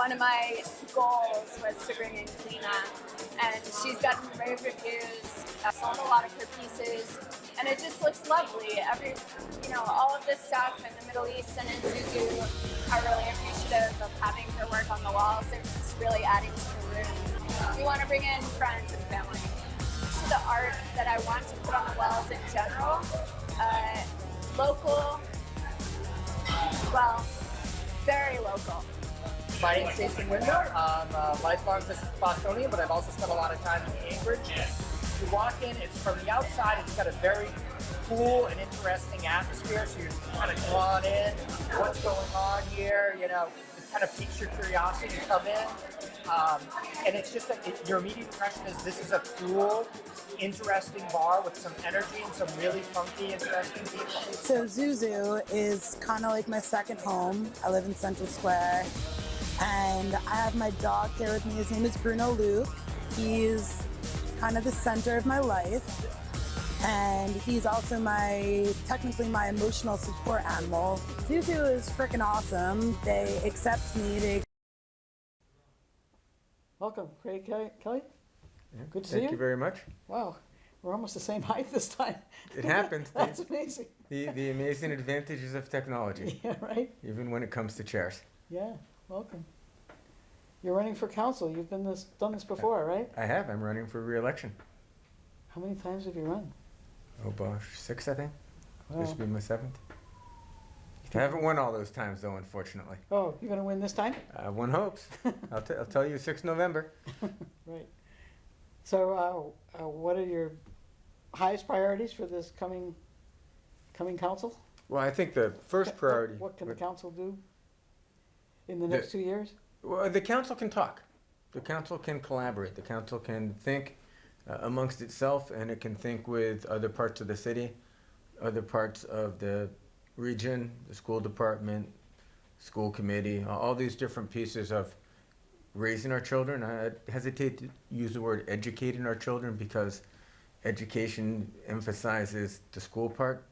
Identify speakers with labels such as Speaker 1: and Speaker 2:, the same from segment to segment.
Speaker 1: one of my goals was to bring in Cleena, and she's gotten rave reviews. I've sold a lot of her pieces, and it just looks lovely. All of this stuff in the Middle East and in Zuzu are really appreciative of having her work on the walls. They're just really adding to the room. We want to bring in friends and family. To the art that I want to put on the walls in general, local, well, very local.
Speaker 2: My name's Jason Winder. I'm a lifelong Bostonian, but I've also spent a lot of time in Anchorage. You walk in, it's from the outside, it's got a very cool and interesting atmosphere, so you're kind of drawn in. What's going on here? It kind of piques your curiosity to come in. And it's just your immediate impression is this is a cool, interesting bar with some energy and some really funky, interesting people.
Speaker 3: So Zuzu is kind of like my second home. I live in Central Square, and I have my dog here with me. His name is Bruno Luke. He's kind of the center of my life, and he's also technically my emotional support animal. Zuzu is freaking awesome. They accept me.
Speaker 4: Welcome, Craig Kelley.
Speaker 5: Yeah,
Speaker 4: Good to see you.
Speaker 5: Thank you very much.
Speaker 4: Wow, we're almost the same height this time.
Speaker 5: It happens.
Speaker 4: That's amazing.
Speaker 5: The amazing advantages of technology.
Speaker 4: Yeah, right?
Speaker 5: Even when it comes to chairs.
Speaker 4: Yeah, welcome. You're running for council. You've done this before, right?
Speaker 5: I have. I'm running for re-election.
Speaker 4: How many times have you run?
Speaker 5: Oh gosh, 6 I think.
Speaker 4: Wow.
Speaker 5: This will be my 7th. I haven't won all those times though, unfortunately.
Speaker 4: Oh, you're going to win this time?
Speaker 5: One hopes. I'll tell you 6 November.
Speaker 4: Right. So what are your highest priorities for this coming council?
Speaker 5: Well, I think the first priority.
Speaker 4: What can the council do in the next 2 years?
Speaker 5: Well, the council can talk. The council can collaborate. The council can think amongst itself, and it can think with other parts of the city, other parts of the region, the school department, school committee, all these different pieces of raising our children. I hesitate to use the word educating our children because education emphasizes the school part,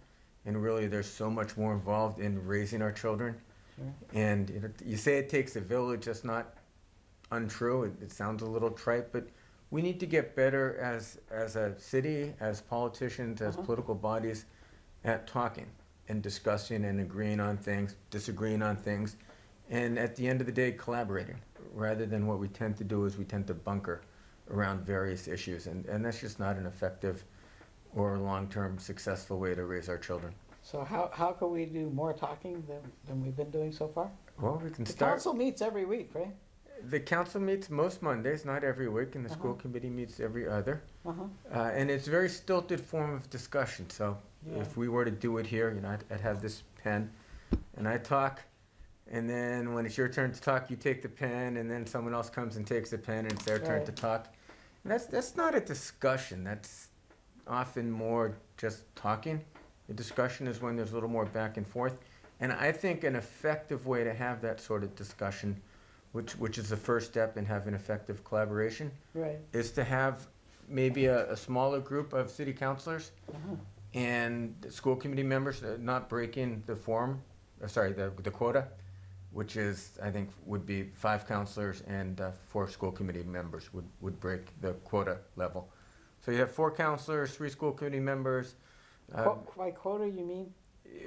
Speaker 5: and really there's so much more involved in raising our children.
Speaker 4: Sure.
Speaker 5: And you say it takes a village, that's not untrue. It sounds a little trite, but we need to get better as a city, as politicians, as political bodies at talking and discussing and agreeing on things, disagreeing on things, and at the end of the day, collaborating, rather than what we tend to do is we tend to bunker around various issues, and that's just not an effective or long-term successful way to raise our children.
Speaker 4: So how can we do more talking than we've been doing so far?
Speaker 5: Well, we can
Speaker 4: The
Speaker 5: start.
Speaker 4: council meets every week, right?
Speaker 5: The council meets most Mondays, not every week, and the school committee meets every other. And it's a very stilted form of discussion. So if we were to do it here, I'd have this pen, and I talk, and then when it's your turn to talk, you take the pen, and then someone else comes and takes the pen, and it's their turn to talk. And that's not a discussion. That's often more just talking. The discussion is when there's a little more back and forth. And I think an effective way to have that sort of discussion, which is the first step in having effective collaboration,
Speaker 4: Right.
Speaker 5: is to have maybe a smaller group of city councilors and school committee members not breaking the the quota, which is, I think, would be 5 councilors and 4 school committee members would break the quota level. So you have 4 councilors, 3 school committee members.
Speaker 4: By quota, you mean?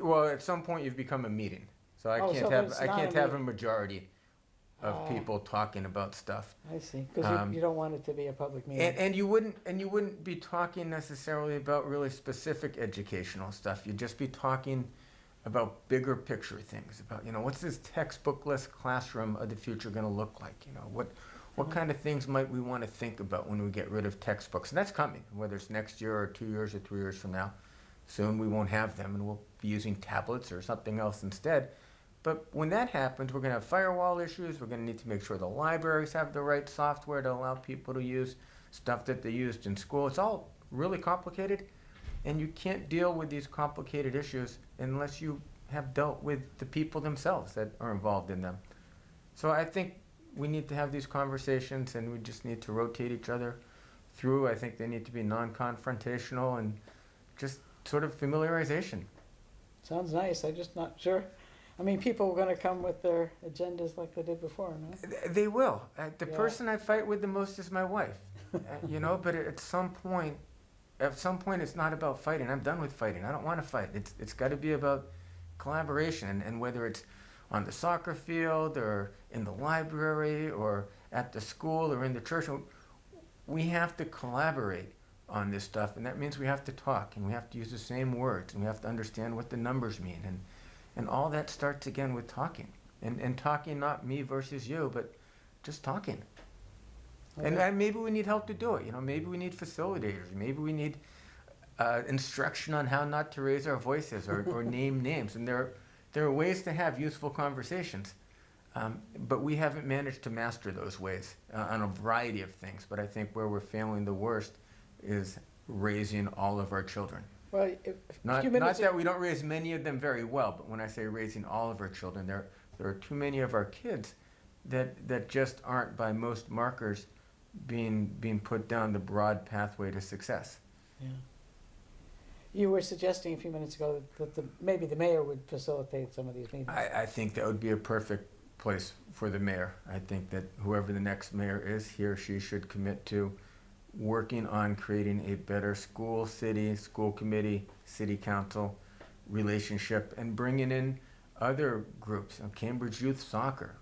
Speaker 5: Well, at some point you've become a meeting, so I
Speaker 4: Oh,
Speaker 5: can't
Speaker 4: so
Speaker 5: have
Speaker 4: it's
Speaker 5: I
Speaker 4: not
Speaker 5: can't
Speaker 4: a
Speaker 5: have a
Speaker 4: meeting.
Speaker 5: majority of people talking about stuff.
Speaker 4: I see, because you don't want it to be a public meeting.
Speaker 5: And you wouldn't be talking necessarily about really specific educational stuff. You'd just be talking about bigger picture things, about what's this textbookless classroom of the future going to look like? What kind of things might we want to think about when we get rid of textbooks? And that's coming, whether it's next year or 2 years or 3 years from now. Soon we won't have them, and we'll be using tablets or something else instead. But when that happens, we're going to have firewall issues. We're going to need to make sure the libraries have the right software to allow people to use stuff that they used in school. It's all really complicated, and you can't deal with these complicated issues unless you have dealt with the people themselves that are involved in them. So I think we need to have these conversations, and we just need to rotate each other through. I think they need to be non-confrontational and just sort of familiarization.
Speaker 4: Sounds nice. I'm just not sure I mean, people are gonna come with their agendas like they did before, no?
Speaker 5: They will. The
Speaker 4: Yeah.
Speaker 5: person I fight with the most is my wife. You know, but at some point, it's not about fighting. I'm done with fighting. I don't want to fight. It's got to be about collaboration, and whether it's on the soccer field or in the library or at the school or in the church, we have to collaborate on this stuff, and that means we have to talk, and we have to use the same words, and we have to understand what the numbers mean, and all that starts again with talking, and talking, not me versus you, but just talking.
Speaker 4: Okay.
Speaker 5: And maybe we need help to do it. You know, maybe we need facilitators. Maybe we need instruction on how not to raise our voices or name names. And there are ways to have useful conversations, but we haven't managed to master those ways on a variety of things. But I think where we're failing the worst is raising all of our children.
Speaker 4: Well,
Speaker 5: Not that we don't raise many of them very well, but when I say raising all of our children, there are too many of our kids that just aren't, by most markers, being put down the broad pathway to success.
Speaker 4: Yeah. You were suggesting a few minutes ago that maybe the mayor would facilitate some of these meetings.
Speaker 5: I think that would be a perfect place for the mayor. I think that whoever the next mayor is, he or she should commit to working on creating a better school committee, city council relationship, and bringing in other groups, Cambridge Youth Soccer.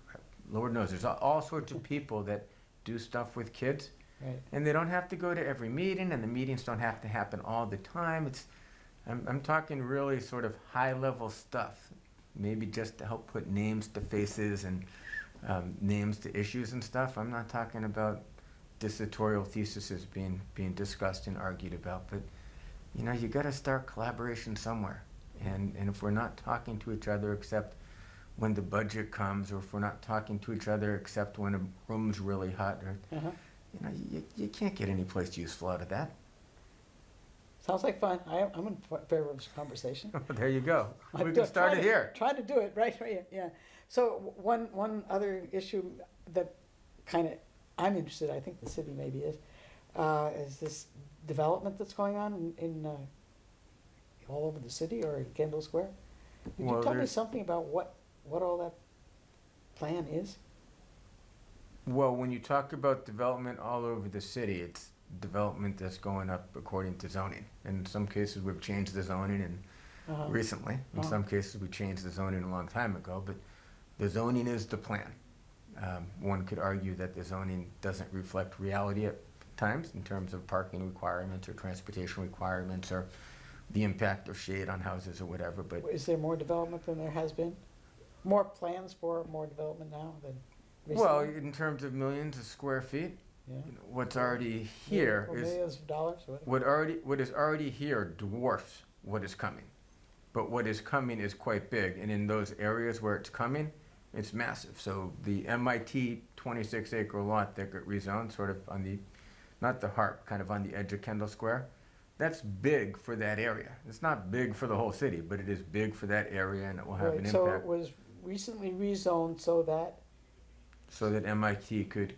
Speaker 5: Lord knows, there's all sorts of people that do stuff with kids,
Speaker 4: Right.
Speaker 5: and they don't have to go to every meeting, and the meetings don't have to happen all the time. I'm talking really sort of high-level stuff, maybe just to help put names to faces and names to issues and stuff. I'm not talking about dissertatorial theses being discussed and argued about, but you got to start collaboration somewhere. And if we're not talking to each other except when the budget comes, or if we're not talking to each other except when a room's really hot, or you can't get any place useful out of that.
Speaker 4: Sounds like fun. I'm in favor of this conversation.
Speaker 5: There you go. We
Speaker 4: I'd
Speaker 5: can start it here.
Speaker 4: Try to do it right here. Yeah. So one other issue that kind of I'm interested. I think the city maybe is this development that's going on in all over the city or in Kendall Square. Could
Speaker 5: Well,
Speaker 4: you tell me
Speaker 5: there's-
Speaker 4: something about what all that plan is?
Speaker 5: Well, when you talk about development all over the city, it's development that's going up according to zoning. In some cases, we've changed the zoning recently. In
Speaker 4: Uh-huh.
Speaker 5: some cases, we changed the zoning a long time ago, but the zoning is the plan. One could argue that the zoning doesn't reflect reality at times in terms of parking requirements or transportation requirements or the impact of shade on houses or whatever, but
Speaker 4: Is there more development than there has been? More plans for more development now than
Speaker 5: well,
Speaker 4: recently?
Speaker 5: in terms of millions of square feet,
Speaker 4: Yeah.
Speaker 5: what's already here
Speaker 4: Or
Speaker 5: is
Speaker 4: millions of dollars or whatever.
Speaker 5: what is already here dwarfs what is coming. But what is coming is quite big, and in those areas where it's coming, it's massive. So the MIT 26-acre lot that got rezoned, sort of on the, not the heart, kind of on the edge of Kendall Square, that's big for that area. It's not big for the whole city, but it is big for that area, and it will have an
Speaker 4: Right, so it
Speaker 5: impact.
Speaker 4: was recently rezoned so that,
Speaker 5: So that MIT could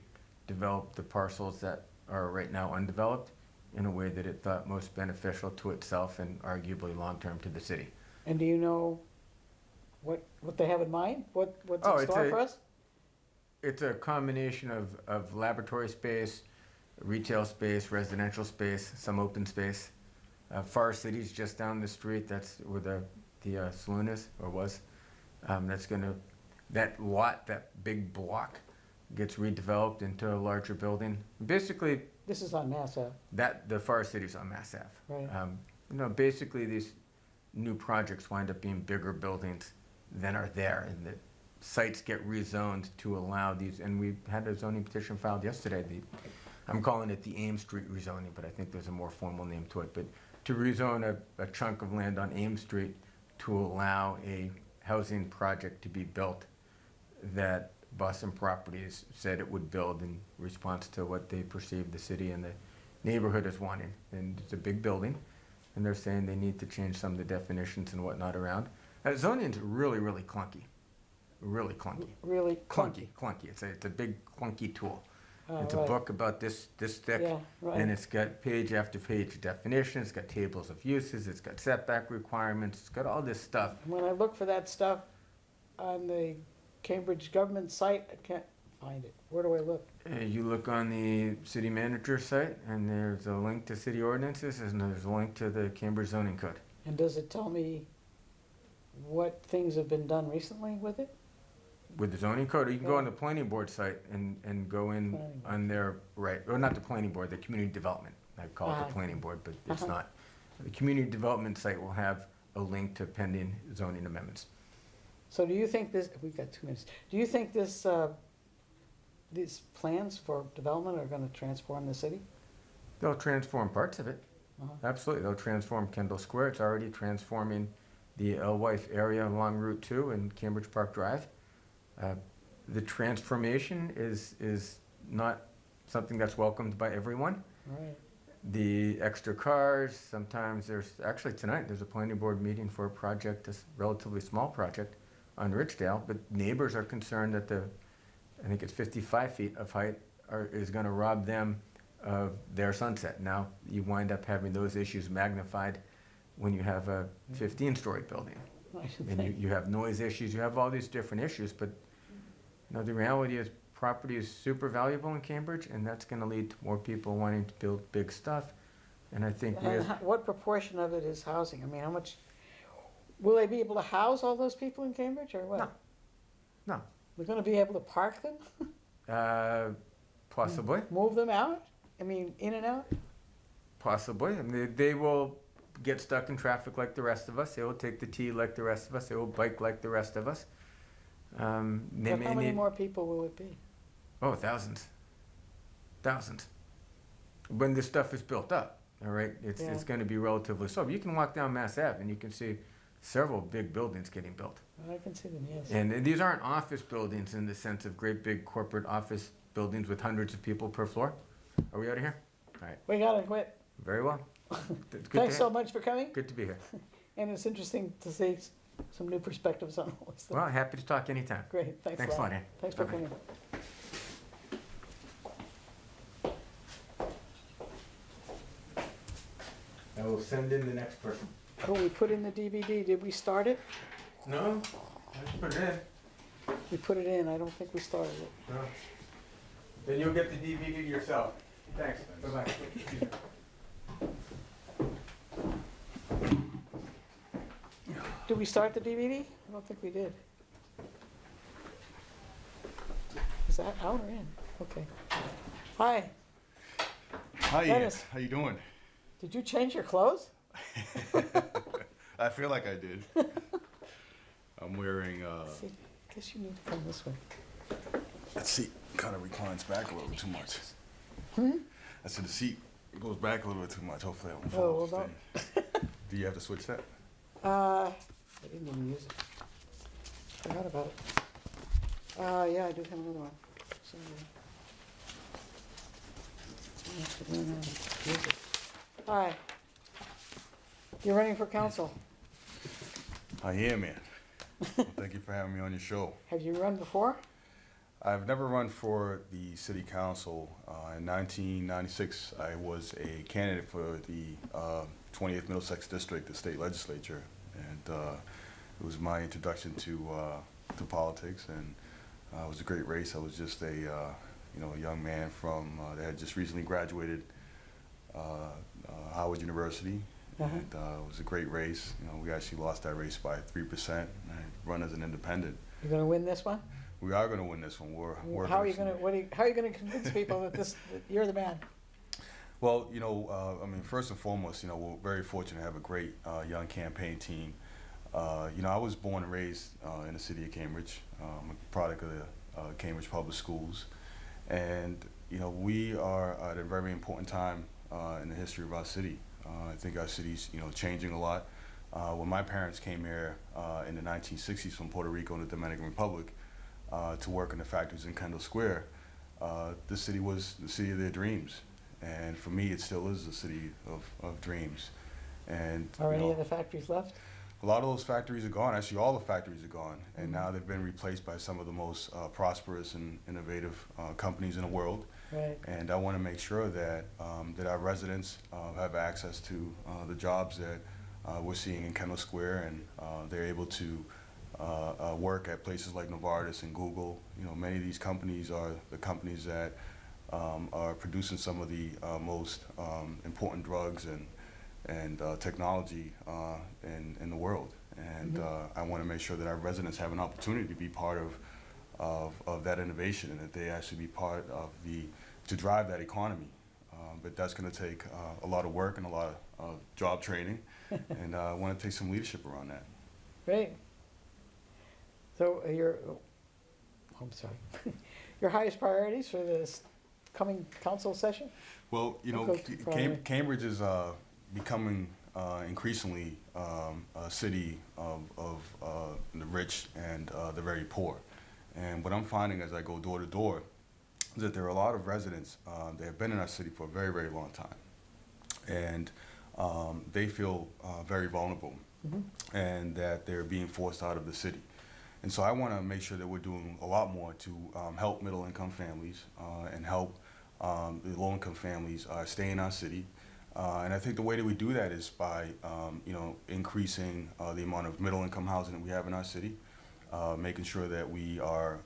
Speaker 5: develop the parcels that are right now undeveloped in a way that it thought most beneficial to itself and arguably long-term to the city.
Speaker 4: and do you know what they have in mind? What's
Speaker 5: Oh,
Speaker 4: in
Speaker 5: it's
Speaker 4: store
Speaker 5: a-
Speaker 4: for us?
Speaker 5: It's a combination of laboratory space, retail space, residential space, some open space. Far City's just down the street. That's where the saloon is, or was. That lot, that big block, gets redeveloped into a larger building. Basically,
Speaker 4: This is on Mass Ave,
Speaker 5: the Far City's on Mass Ave.
Speaker 4: right?
Speaker 5: Basically these new projects wind up being bigger buildings than are there, and the sites get rezoned to allow these, and we had a zoning petition filed yesterday. I'm calling it the Ames Street rezoning, but I think there's a more formal name to it, but to rezone a chunk of land on Ames Street to allow a housing project to be built that Boston Properties said it would build in response to what they perceived the city and the neighborhood as wanting. And it's a big building, and they're saying they need to change some of the definitions and whatnot around. Zoning's really, really clunky. Really clunky.
Speaker 4: Really
Speaker 5: Clunky. It's a big clunky tool.
Speaker 4: Oh,
Speaker 5: It's a
Speaker 4: right.
Speaker 5: book about this thick,
Speaker 4: Yeah, right.
Speaker 5: and it's got page after page definitions, it's got tables of uses, it's got setback requirements, it's got all this stuff.
Speaker 4: When I look for that stuff, on the Cambridge government site, I can't find it. Where do I look?
Speaker 5: You look on the city manager site, and there's a link to city ordinances, and there's a link to the Cambridge zoning code.
Speaker 4: And does it tell me what things have been done recently with it?
Speaker 5: With the zoning code, or you can go on the planning board site and go in
Speaker 4: Planning board.
Speaker 5: on their, right, or not the planning board, the community development. I call it the planning board, but it's
Speaker 4: Uh-huh.
Speaker 5: not. The community development site will have a link to pending zoning amendments.
Speaker 4: So do you think this, we've got 2 minutes, do you think this, these plans for development are gonna transform the city?
Speaker 5: They'll transform parts of it.
Speaker 4: Uh-huh.
Speaker 5: Absolutely, they'll transform Kendall Square. It's already transforming the Alewife area along Route 2 and Cambridge Park Drive. The transformation is not something that's welcomed by everyone.
Speaker 4: Right.
Speaker 5: The extra cars, sometimes actually tonight, there's a planning board meeting for a project, a relatively small project on Ridgedale, but neighbors are concerned that I think it's 55 feet of height is gonna rob them of their sunset. Now, you wind up having those issues magnified when you have a 15-story building.
Speaker 4: I should
Speaker 5: And
Speaker 4: think.
Speaker 5: you have noise issues, you have all these different issues, but the reality is property is super valuable in Cambridge, and that's gonna lead to more people wanting to build big stuff. And I think we
Speaker 4: And
Speaker 5: as,
Speaker 4: what proportion of it is housing? I mean, how much, will they be able to house all those people in Cambridge, or what?
Speaker 5: No. No.
Speaker 4: They're gonna be able to park them?
Speaker 5: Possibly,
Speaker 4: Move them out? I mean, in and out?
Speaker 5: possibly. I mean, they will get stuck in traffic like the rest of us. They will take the T like the rest of us. They will bike like the rest of us. They
Speaker 4: But
Speaker 5: may
Speaker 4: how many
Speaker 5: need,
Speaker 4: more people will it be?
Speaker 5: oh, thousands. Thousands. When this stuff is built up, all right, it's
Speaker 4: Yeah.
Speaker 5: going to be relatively slow. You can walk down Mass Ave and you can see several big buildings getting built.
Speaker 4: I can see them, yes.
Speaker 5: And these aren't office buildings in the sense of great big corporate office buildings with hundreds of people per floor. Are we out of here? All right,
Speaker 4: We gotta quit.
Speaker 5: very well. Good
Speaker 4: Thanks
Speaker 5: to
Speaker 4: so much for coming,
Speaker 5: Good to be here.
Speaker 4: and it's interesting to see some new perspectives on all this stuff.
Speaker 5: Well, happy to talk anytime.
Speaker 4: Great, thanks
Speaker 5: Thanks
Speaker 4: a
Speaker 5: a
Speaker 4: lot.
Speaker 5: lot, Ann.
Speaker 4: Thanks for
Speaker 5: Bye-bye.
Speaker 4: coming.
Speaker 5: I will send in the next person.
Speaker 4: Oh, we put in the DVD, did we start it?
Speaker 5: No, I put it in.
Speaker 4: We put it in, I don't think we started it.
Speaker 5: No. Then you'll get the DVD to yourself. Thanks. Bye-bye.
Speaker 4: Did we start the DVD? I don't think we did. Is that out or in? Okay. Hi,
Speaker 6: Hi,
Speaker 4: Dennis.
Speaker 6: how you doing?
Speaker 4: did you change your clothes?
Speaker 6: I feel like I did. I'm wearing,
Speaker 4: See, guess you need to come this way.
Speaker 6: that seat kind of reclines back a little too much.
Speaker 4: Hmm?
Speaker 6: I said the seat goes back a little bit too much. Hopefully I won't
Speaker 4: Oh,
Speaker 6: fall
Speaker 4: well,
Speaker 6: off the thing. Do you have to switch that?
Speaker 4: I didn't even use it. Forgot about it. Yeah, I do have another one. Sorry. I have to learn how to use it. Hi. You're running for council.
Speaker 6: I am, man. Well, thank you for having me on your show.
Speaker 4: Have you run before?
Speaker 6: I've never run for the city council. In 1996, I was a candidate for the 20th Middlesex District, the state legislature, and it was my introduction to politics, and it was a great race. I was just a a young man from that had just recently graduated Howard University,
Speaker 4: Uh-huh.
Speaker 6: and it was a great race. We actually lost that race by 3%. I run as an independent.
Speaker 4: You're gonna win this one?
Speaker 6: We are going to win this one. We're working
Speaker 4: How are you
Speaker 6: some-
Speaker 4: gonna, how are you gonna convince people that that you're the man?
Speaker 6: Well, I mean, first and foremost, we're very fortunate to have a great young campaign team. I was born and raised in the city of Cambridge. I'm a product of the Cambridge Public Schools. And, we are at a very important time in the history of our city. I think our city's, changing a lot. When my parents came here in the 1960s from Puerto Rico and the Dominican Republic to work in the factories in Kendall Square, the city was the city of their dreams. And for me, it still is the city of dreams. And
Speaker 4: Are any of the factories left?
Speaker 6: a lot of those factories are gone. Actually, all the factories are gone. And now they've been replaced by some of the most prosperous and innovative companies in the world.
Speaker 4: Right.
Speaker 6: And I want to make sure that that our residents have access to the jobs that we're seeing in Kendall Square, and they're able to work at places like Novartis and Google. Many of these companies are the companies that are producing some of the most important drugs and technology in the world. And I want to make sure that our residents have an opportunity to be part of that innovation, and that they actually be part of to drive that economy. But that's going to take a lot of work and a lot of job training, and I want to take some leadership around that.
Speaker 4: Great. So I'm sorry, your highest priorities for this coming council session?
Speaker 6: Well, Cambridge is becoming increasingly a city of the rich and the very poor. And what I'm finding as I go door to door is that there are a lot of residents that have been in our city for a very, very long time. And they feel very vulnerable, and that they're being forced out of the city. And so I want to make sure that we're doing a lot more to help middle-income families and help the low-income families stay in our city. And I think the way that we do that is by increasing the amount of middle-income housing that we have in our city, making sure that we are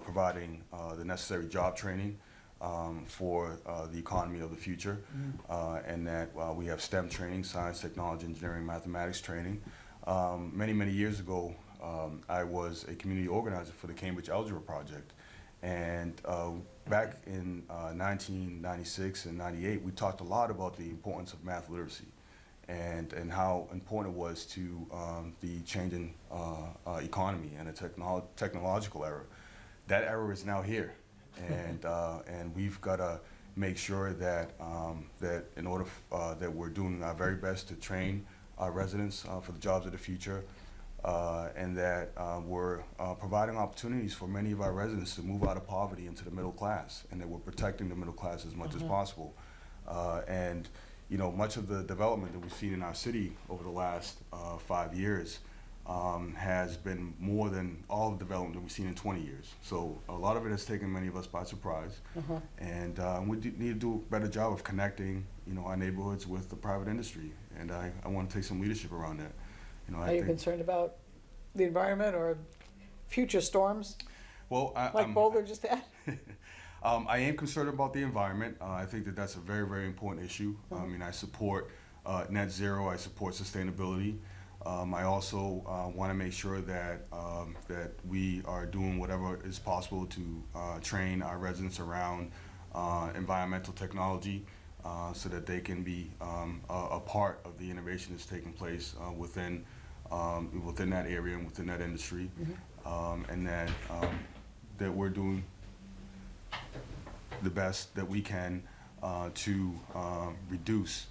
Speaker 6: providing the necessary job training for the economy of the future, and that we have STEM training, science, technology, engineering, mathematics training. Many, many years ago, I was a community organizer for the Cambridge Algebra Project. And back in 1996 and 98, we talked a lot about the importance of math literacy and how important it was to the changing economy and the technological era. That era is now here, and we've got to make sure that that in order that we're doing our very best to train our residents for the jobs of the future, and that we're providing opportunities for many of our residents to move out of poverty into the middle class, and that we're protecting the middle class as much as possible. And much of the development that we've seen in our city over the last 5 years has been more than all the development that we've seen in 20 years. So a lot of it has taken many of us by surprise, and we need to do a better job of connecting our neighborhoods with the private industry, and I want to take some leadership around that.
Speaker 4: Are you concerned about the environment or future storms?
Speaker 6: Well,
Speaker 4: like Boulder just had?
Speaker 6: I am concerned about the environment. I think that that's a very, very important issue. I mean, I support net zero. I support sustainability. I also want to make sure that that we are doing whatever is possible to train our residents around environmental technology, so that they can be a part of the innovation that's taking place within that area and within that industry, and that that we're doing the best that we can to reduce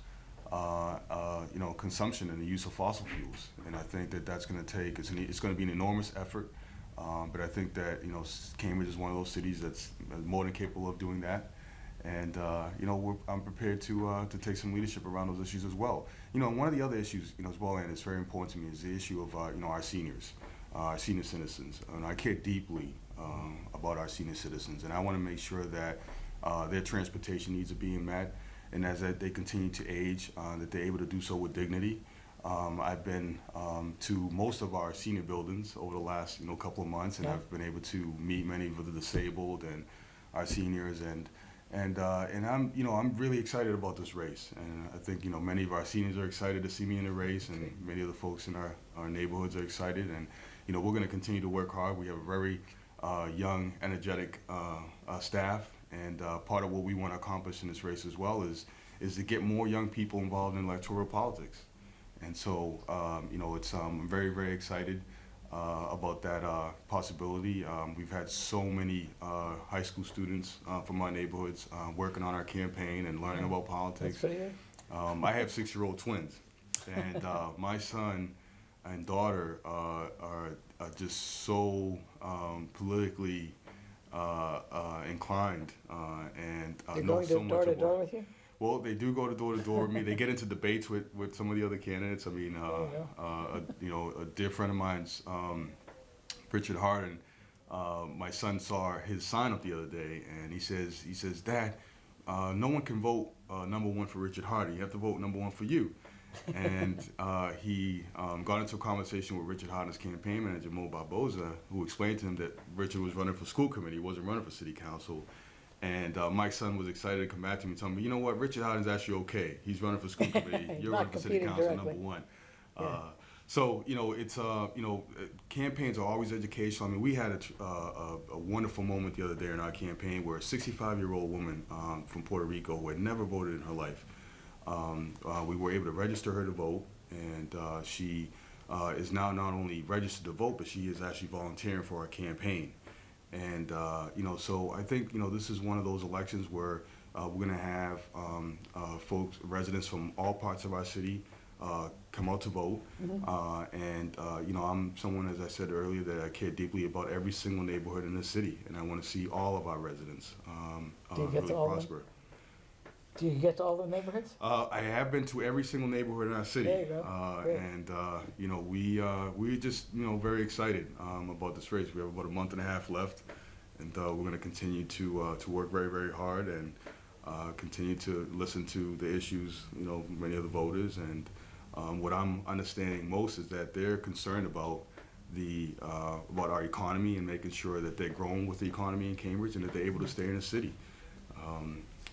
Speaker 6: consumption and the use of fossil fuels. And I think that that's going to take, it's going to be an enormous effort, but I think that Cambridge is one of those cities that's more than capable of doing that. And I'm prepared to take some leadership around those issues as well. One of the other issues as well, and it's very important to me, is the issue of our seniors, our senior citizens. And I care deeply about our senior citizens, and I want to make sure that their transportation needs are being met, and as they continue to age, that they're able to do so with dignity. I've been to most of our senior buildings over the last couple of months, and I've been able to meet many of the disabled and our seniors, and I'm really excited about this race, and I think many of our seniors are excited to see me in the race, and many of the folks in our neighborhoods are excited, and we're going to continue to work hard. We have a very young, energetic staff, and part of what we want to accomplish in this race as well is to get more young people involved in electoral politics, and so I'm very, very excited about that possibility. We've had so many high school students from our neighborhoods working on our campaign and learning about politics. I have 6-year-old twins, and my son and daughter are just so politically inclined, and know so much about. Door to door with you? Well, they do go to door with me. They get into debates with some of the other candidates. I mean, a dear friend of mine's, Richard Hardin, my son saw his sign up the other day, and he says, Dad, no one can vote number one for Richard Hardin. You have to vote number one for you. And he got into a conversation with Richard Hodden's campaign manager, Mo Barboza, who explained to him that Richard was running for school committee, he wasn't running for city council. And Mike's son was excited to come back to me and tell me, you know what, Richard Hodden's actually okay. He's running for school committee. You're
Speaker 4: Not
Speaker 6: running for city
Speaker 4: competing
Speaker 6: council,
Speaker 4: directly.
Speaker 6: number one.
Speaker 4: Yeah.
Speaker 6: So, you know, it's, you know, campaigns are always educational. I mean, we had a wonderful moment the other day in our campaign where a 65-year-old woman from Puerto Rico who had never voted in her life, we were able to register her to vote, and she is now not only registered to vote, but she is actually volunteering for our campaign. And, you know, so I think, you know, this is one of those elections where we're going to have folks, residents from all parts of our city come out to vote. And, you know, I'm someone, as I said earlier, that I care deeply about every single neighborhood in the city. And I want to see all of our residents
Speaker 4: Do you get
Speaker 6: really
Speaker 4: to all of them?
Speaker 6: prosper.
Speaker 4: Do you get to all the neighborhoods?
Speaker 6: I have been to every single neighborhood in our city.
Speaker 4: There you go. Great.
Speaker 6: And, you know, we're just, you know, very excited about this race. We have about a month and a half left, and we're going to continue to work very, very hard and continue to listen to the issues, you know, many of the voters. And what I'm understanding most is that they're concerned about about our economy and making sure that they're growing with the economy in Cambridge and that they're able to stay in the city.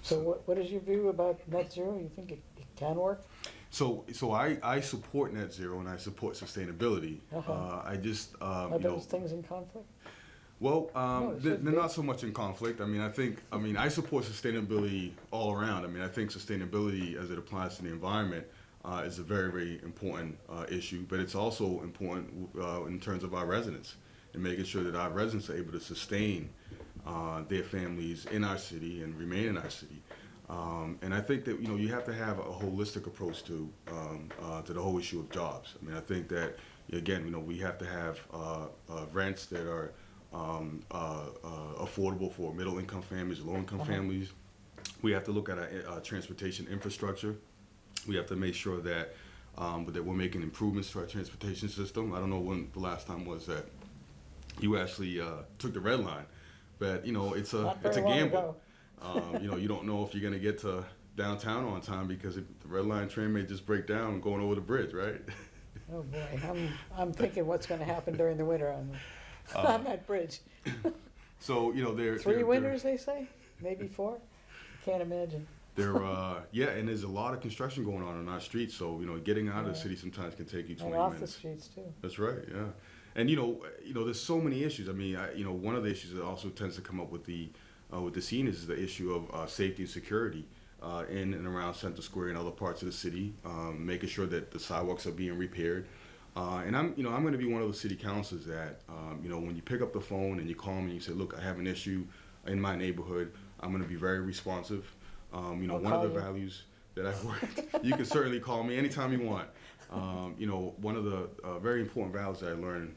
Speaker 4: So what is your view about net zero? You think it can work?
Speaker 6: So I support net zero and I support sustainability. I just
Speaker 4: Are
Speaker 6: you know,
Speaker 4: those things in conflict?
Speaker 6: well,
Speaker 4: it
Speaker 6: they're
Speaker 4: should be.
Speaker 6: not so much in conflict. I mean, I support sustainability all around. I mean, I think sustainability as it applies to the environment is a very, very important issue, but it's also important in terms of our residents and making sure that our residents are able to sustain their families in our city and remain in our city. And I think that, you know, you have to have a holistic approach to the whole issue of jobs. I mean, I think that, again, you know, we have to have rents that are affordable for middle-income families, low-income families. We have to look at our transportation infrastructure. We have to make sure that we're making improvements to our transportation system. I don't know when the last time was that you actually took the red line, but you know, it's a gamble. You know, you don't know if you're gonna get to downtown on time because the red line train may just break down going over the bridge, right?
Speaker 4: Oh boy, I'm thinking what's going to happen during the winter on that bridge.
Speaker 6: So you know,
Speaker 4: Three winters, they say, maybe four. Can't imagine.
Speaker 6: Yeah, and there's a lot of construction going on our streets, so you know, getting out of the city sometimes can take you 20
Speaker 4: And off
Speaker 6: minutes.
Speaker 4: the streets too.
Speaker 6: That's right, yeah. And you know, there's so many issues. I mean, you know, one of the issues that also tends to come up with the scene is the issue of safety and security in and around Central Square and other parts of the city, making sure that the sidewalks are being repaired. And I'm going to be one of the city councilors that, you know, when you pick up the phone and you call me and you say, look, I have an issue in my neighborhood, I'm going to be very responsive. You know,
Speaker 4: I'll
Speaker 6: one of
Speaker 4: call
Speaker 6: the
Speaker 4: you.
Speaker 6: values that I work, you can certainly call me anytime you want. You know, one of the very important values that I learned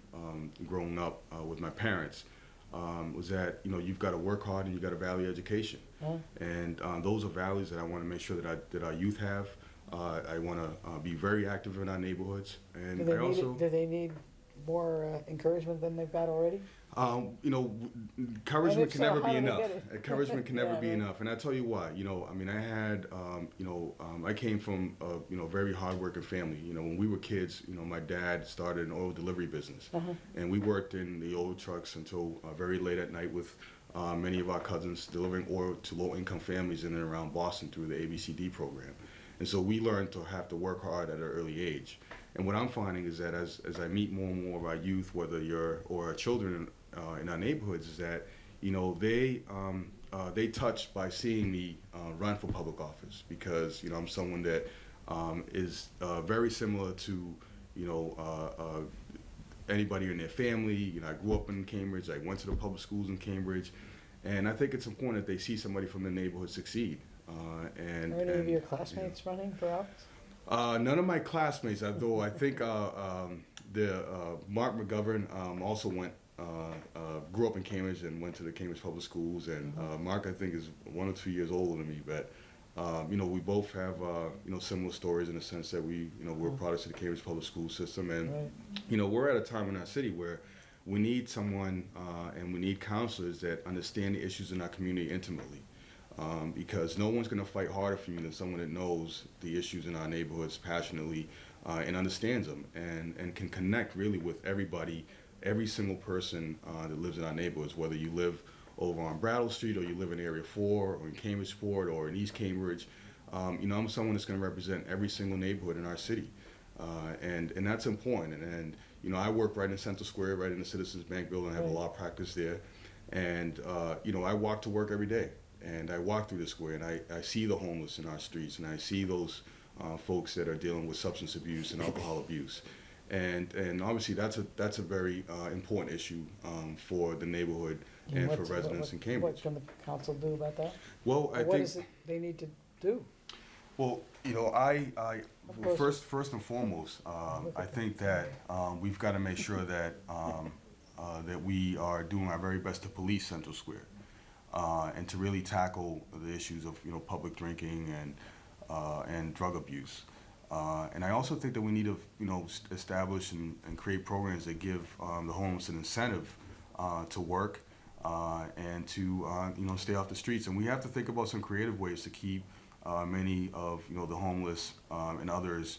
Speaker 6: growing up with my parents was that, you know, you've got to work hard and you've got to value education. And those are values that I want to make sure that our youth have. I want to be very active in our neighborhoods. And
Speaker 4: Do they need more encouragement than they've got already?
Speaker 6: you know, encouragement can
Speaker 4: so,
Speaker 6: never
Speaker 4: how
Speaker 6: be
Speaker 4: do they
Speaker 6: enough.
Speaker 4: get it?
Speaker 6: Encouragement can never
Speaker 4: Yeah,
Speaker 6: be
Speaker 4: right.
Speaker 6: enough. And I tell you why. You know, I mean, I had, I came from a, very hardworking family. You know, when we were kids, you know, my dad started an oil delivery business, and we worked in the oil trucks until very late at night with many of our cousins delivering oil to low-income families in and around Boston through the ABCD program. And so we learned to have to work hard at an early age. And what I'm finding is that as I meet more and more of our youth, whether or our children in our neighborhoods, is that, you know, they touched by seeing me run for public office, because, you know, I'm someone that is very similar to, anybody in their family. You know, I grew up in Cambridge. I went to the public schools in Cambridge, and I think it's important that they see somebody from the neighborhood succeed.
Speaker 4: Are any of your classmates running for office?
Speaker 6: None of my classmates, although I think Mark McGovern also grew up in Cambridge and went to the Cambridge Public Schools, and Mark, I think, is 1 or 2 years older than me, but we both have similar stories in the sense that we're products of the Cambridge Public School system, and
Speaker 4: Right.
Speaker 6: We're at a time in our city where we need someone and we need counselors that understand the issues in our community intimately. because no one's going to fight harder for you than someone that knows the issues in our neighborhoods passionately and understands them and can connect really with everybody, every single person that lives in our neighborhoods, whether you live over on Brattle Street or you live in Area 4 or in Cambridgeport or in East Cambridge. I'm someone that's going to represent every single neighborhood in our city. And that's important. And I work right in Central Square, right in the Citizens Bank building. I have a law practice there. And, I walk to work every day. And I walk through the square, and I see the homeless in our streets, and I see those folks that are dealing with substance abuse and alcohol abuse. And obviously that's a very important issue for the neighborhood and for residents in Cambridge.
Speaker 4: What can the council do about that?
Speaker 6: Well, I
Speaker 4: What
Speaker 6: think...
Speaker 4: is it they need to do?
Speaker 6: Well, first and foremost, I think that we've got to make sure that that we are doing our very best to police Central Square and to really tackle the issues of public drinking and drug abuse. And I also think that we need to establish and create programs that give the homeless an incentive to work and to stay off the streets. And we have to think about some creative ways to keep many of the homeless and others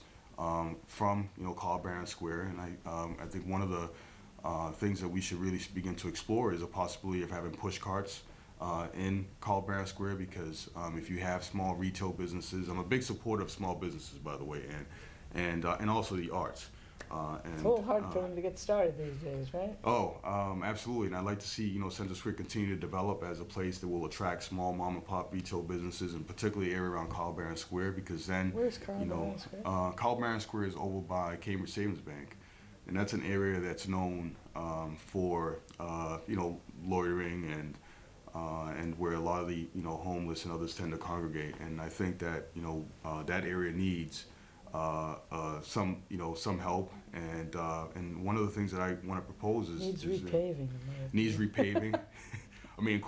Speaker 6: from Carl Barron Square. And I think one of the things that we should really begin to explore is a possibility of having push carts in Carl Barron Square, because if you have small retail businesses, I'm a big supporter of small businesses, by the way, and also the arts.
Speaker 4: It's a little hard for them to get started these days, right?
Speaker 6: Oh, absolutely. And I'd like to see Central Square continue to develop as a place that will attract small mom and pop retail businesses, and particularly the area around Carl Barron Square, because then
Speaker 4: Where's Carl Barron Square?
Speaker 6: Carl Barron Square is over by Cambridge Savings Bank, and that's an area that's known for loitering and where a lot of the homeless and others tend to congregate. And I think that that area needs some help, and one of the things that I want to propose is
Speaker 4: Needs repaving.
Speaker 6: needs repaving. I mean,